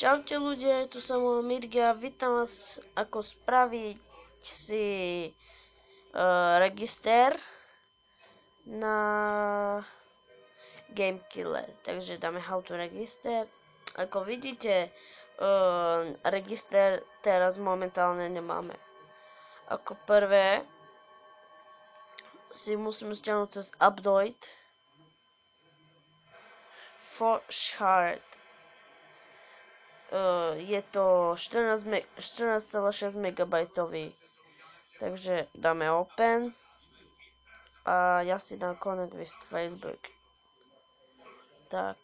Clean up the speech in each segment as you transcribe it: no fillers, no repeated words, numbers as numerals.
Čaute ľudia, tu som Mirga, vítam vás, ako spraviť si register na Gamekiller. Takže dáme how to register. Ako vidíte, register teraz momentálne nemáme. Ako prvé si musíme stiahnuť cez Update for shard. Je to 14,6 MB. Takže dáme Open a ja si dám Connect with Facebook. Tak.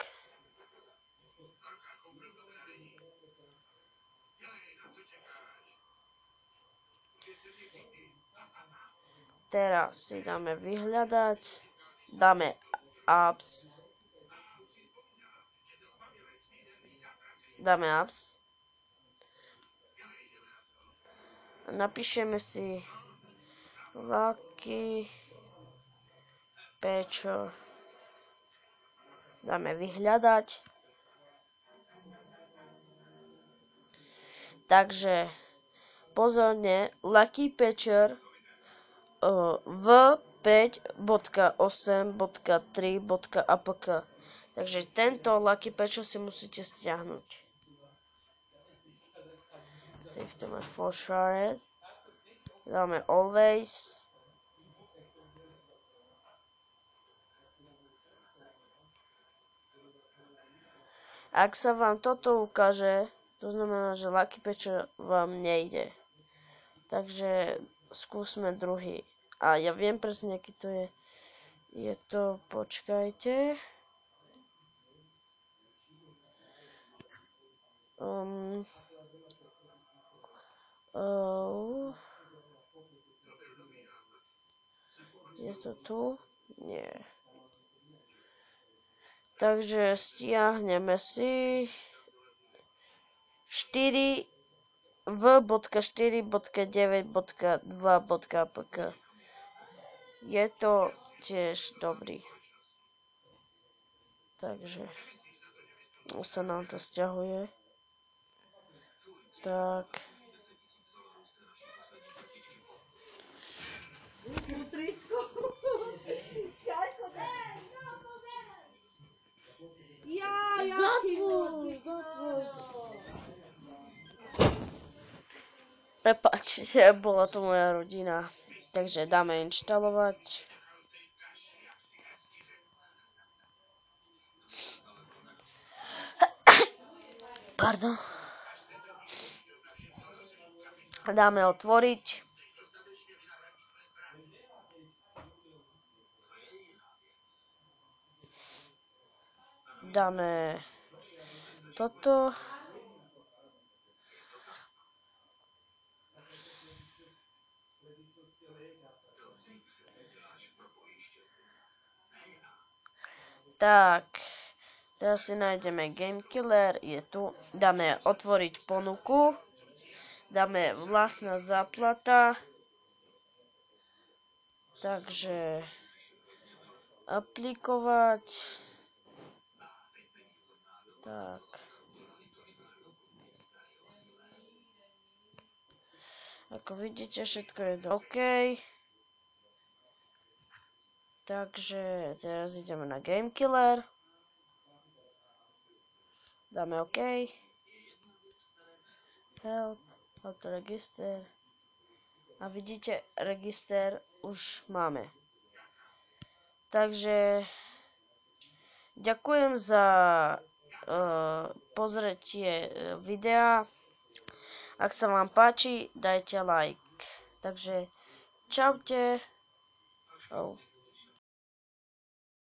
Teraz si dáme vyhľadať. Dáme Apps. Napíšeme si Lucky Patcher. Dáme vyhľadať. Takže pozorne, Lucky Patcher v5.8.3.apk. Takže tento Lucky Patcher si musíte stiahnuť. Save to my for shared. Dáme Always. Ak sa vám toto ukáže, to znamená, že Lucky Patcher vám nejde. Takže skúsme druhý. A ja viem presne, aký to je. Je to, počkajte. Je to tu? Nie. Takže stiahneme si 4v.4.9.2.apk. Je to tiež dobrý. Takže už sa nám to stiahuje. Tak. Zatvor. Prepáčte, bola to moja rodina. Takže dáme inštalovať. Pardon. Dáme otvoriť. Dáme toto. Tak, teraz si nájdeme Gamekiller, je tu. Dáme otvoriť ponuku. Dáme vlastná záplata. Takže aplikovať. Tak. Ako vidíte, všetko je OK. Takže teraz ideme na Gamekiller. Dáme OK. Help. Auto register. A vidíte, register už máme. Takže ďakujem za pozretie videa. Ak sa vám páči, dajte like. Takže čaute.